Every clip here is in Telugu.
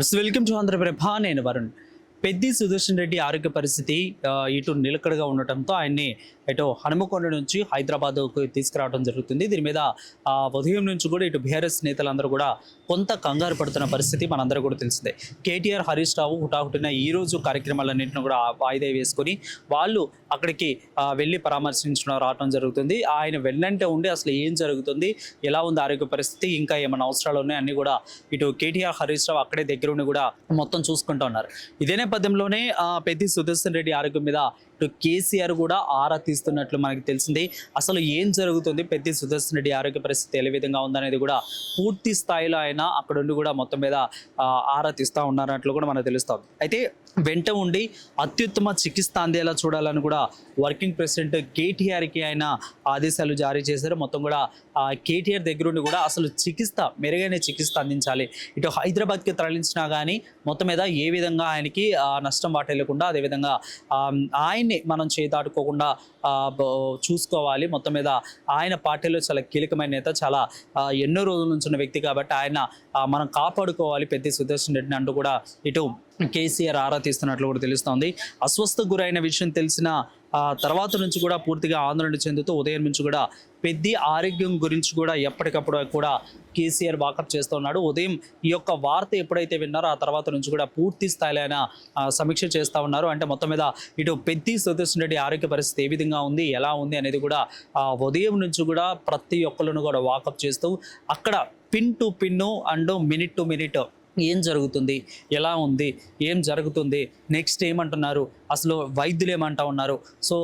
Welcome to Andhraprabha. నేను వరుణ్. పెద్ది సుదర్శన్ రెడ్డి ఆరోగ్య పరిస్థితి ఇటు నిలకడగా ఉండటంతో ఆయన్ని ఇటు హనుమకొండ నుంచి హైదరాబాద్కు తీసుకురావడం జరుగుతుంది. దీని మీద ఉదయం నుంచి కూడా ఇటు బీఆర్ఎస్ నేతలందరూ కూడా కొంత కంగారు పడుతున్న పరిస్థితి మనందరూ కూడా తెలిసిందే. కేటీఆర్, హరీష్ రావు హుటాహుటిన ఈరోజు కార్యక్రమాలన్నింటినీ కూడా వాయిదా వేసుకొని వాళ్ళు అక్కడికి వెళ్ళి పరామర్శించడం రావడం జరుగుతుంది. ఆయన వెళ్ళంటే ఉండి అసలు ఏం జరుగుతుంది, ఎలా ఉంది ఆరోగ్య పరిస్థితి, ఇంకా ఏమైనా అవసరాలు ఉన్నాయి అన్నీ కూడా ఇటు కేటీఆర్, హరీష్ రావు అక్కడే దగ్గరుండి కూడా మొత్తం చూసుకుంటూ ఉన్నారు. ఇదే నేపథ్యంలోనే పెద్ది సుదర్శన్ రెడ్డి ఆరోగ్యం మీద ఇటు కేసీఆర్ కూడా ఆరా తీస్తున్నట్లు మనకి తెలిసింది. అసలు ఏం జరుగుతుంది, పెద్ది సుదర్శన్ రెడ్డి ఆరోగ్య పరిస్థితి ఏ విధంగా ఉందనేది కూడా పూర్తి స్థాయిలో ఆయన అక్కడ ఉండి కూడా మొత్తం మీద ఆరా తీస్తూ ఉన్నారన్నట్లు కూడా మనకు తెలుస్తుంది. అయితే వెంట ఉండి అత్యుత్తమ చికిత్స అందేలా చూడాలని కూడా వర్కింగ్ ప్రెసిడెంట్ కేటీఆర్కి ఆయన ఆదేశాలు జారీ చేశారు. మొత్తం కూడా కేటీఆర్ దగ్గరుండి కూడా అసలు మెరుగైన చికిత్స అందించాలి. ఇటు హైదరాబాద్కి తరలించినా కానీ మొత్తం మీద ఏ విధంగా ఆయనకి నష్టం వాటిల్లకుండా అదేవిధంగా ఆయన్ని మనం చేదాడుకోకుండా చూసుకోవాలి. మొత్తం మీద ఆయన పార్టీలో చాలా కీలకమైన నేత, చాలా ఎన్నో రోజుల నుంచి ఉన్న వ్యక్తి కాబట్టి ఆయన మనం కాపాడుకోవాలి పెద్ది సుదర్శన్ రెడ్డిని అంటూ కూడా ఇటు కేసీఆర్ ఆరా తీస్తున్నట్లు కూడా తెలుస్తోంది. అస్వస్థకు గురైన విషయం తెలిసిన తర్వాత నుంచి కూడా పూర్తిగా ఆందోళన చెందుతూ ఉదయం నుంచి కూడా పెద్ది ఆరోగ్యం గురించి కూడా ఎప్పటికప్పుడు కూడా కేసీఆర్ వాకప్ చేస్తూ ఉన్నాడు. ఉదయం ఈ యొక్క వార్త ఎప్పుడైతే విన్నారో ఆ తర్వాత నుంచి కూడా పూర్తి స్థాయిలో ఆయన సమీక్ష చేస్తూ ఉన్నారు. అంటే మొత్తం మీద ఇటు పెద్ది సుదర్శన్ రెడ్డి ఆరోగ్య పరిస్థితి ఏ విధంగా ఉంది, ఎలా ఉంది అనేది కూడా ఉదయం నుంచి కూడా ప్రతి ఒక్కరిని కూడా వాకప్ చేస్తూ అక్కడ pin to pin and minute to minute ఏం జరుగుతుంది, ఎలా ఉంది, ఏం జరుగుతుంది, నెక్స్ట్ ఏమంటున్నారు, అసలు వైద్యులు ఏమంటా ఉన్నారు, సో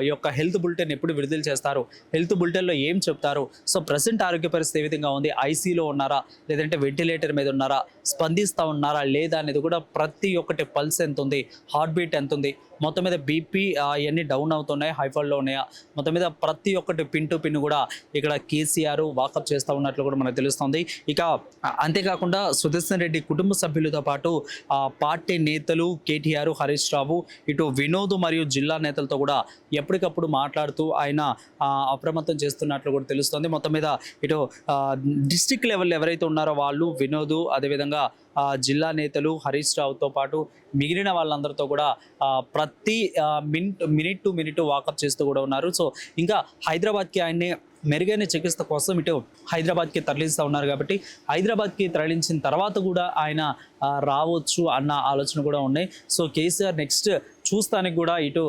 ఈ యొక్క హెల్త్ బులెటిన్ ఎప్పుడు విడుదల చేస్తారు, హెల్త్ బులెటిన్లో ఏం చెప్తారు, సో ప్రజెంట్ ఆరోగ్య పరిస్థితి ఏ విధంగా ఉంది, ఐసీలో ఉన్నారా లేదంటే వెంటిలేటర్ మీద ఉన్నారా, స్పందిస్తూ ఉన్నారా లేదా అనేది కూడా ప్రతి ఒక్కటి పల్స్ ఎంత ఉంది, హార్ట్ బీట్ ఎంత ఉంది, మొత్తం మీద బీపీ అవన్నీ డౌన్ అవుతున్నాయి, హైఫాల్లో ఉన్నాయా, మొత్తం మీద ప్రతి ఒక్కటి పిన్ టు పిన్ కూడా ఇక్కడ కేసీఆర్ వాకప్ చేస్తూ ఉన్నట్లు కూడా మనకు తెలుస్తుంది. ఇక అంతేకాకుండా సుదర్శన్ రెడ్డి కుటుంబ సభ్యులతో పాటు పార్టీ నేతలు కేటీఆర్, హరీష్ రావు, ఇటు వినోద్ మరియు జిల్లా నేతలతో కూడా ఎప్పటికప్పుడు మాట్లాడుతూ ఆయన అప్రమత్తం చేస్తున్నట్లు కూడా తెలుస్తుంది. మొత్తం మీద ఇటు డిస్ట్రిక్ట్ లెవెల్ ఎవరైతే ఉన్నారో వాళ్ళు, వినోద్, అదేవిధంగా జిల్లా నేతలు, హరీష్ రావుతో పాటు మిగిలిన వాళ్ళందరితో కూడా ప్రతి మినిట్ టు మినిట్ వాకప్ చేస్తూ కూడా ఉన్నారు. సో ఇంకా హైదరాబాద్కి ఆయన్ని మెరుగైన చికిత్స కోసం ఇటు హైదరాబాద్కి తరలిస్తూ ఉన్నారు కాబట్టి హైదరాబాద్కి తరలించిన తర్వాత కూడా ఆయన రావచ్చు అన్న ఆలోచన కూడా ఉన్నాయి. సో కేసీఆర్ నెక్స్ట్ చూస్తానికి కూడా ఇటు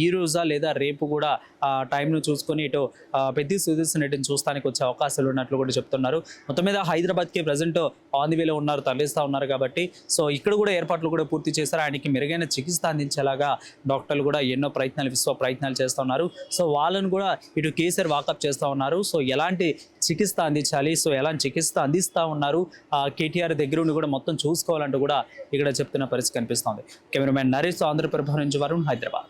ఈ రోజా లేదా రేపు కూడా టైంను చూసుకొని ఇటు పెద్ది సుదర్శన్ రెడ్డిని చూస్తానికి వచ్చే అవకాశాలు ఉన్నట్లు కూడా చెప్తున్నారు. మొత్తం మీద హైదరాబాద్కి ప్రజెంట్ ఆన్ ది వేలో ఉన్నారు, తరలిస్తూ ఉన్నారు కాబట్టి సో ఇక్కడ కూడా ఏర్పాట్లు కూడా పూర్తి చేశారు. ఆయనకి మెరుగైన చికిత్స అందించేలాగా డాక్టర్లు కూడా ఎన్నో విశ్వ ప్రయత్నాలు చేస్తున్నారు. సో వాళ్ళను కూడా ఇటు కేసీఆర్ వాకప్ చేస్తూ ఉన్నారు. సో ఎలాంటి చికిత్స అందించాలి, సో ఎలాంటి చికిత్స అందిస్తూ ఉన్నారు, కేటీఆర్ దగ్గరుండి కూడా మొత్తం చూసుకోవాలంటూ కూడా ఇక్కడ చెప్తున్న పరిస్థితి కనిపిస్తుంది. కెమెరామెన్ నరేష్, ఆంధ్రప్రభ నుంచి వరుణ్, హైదరాబాద్.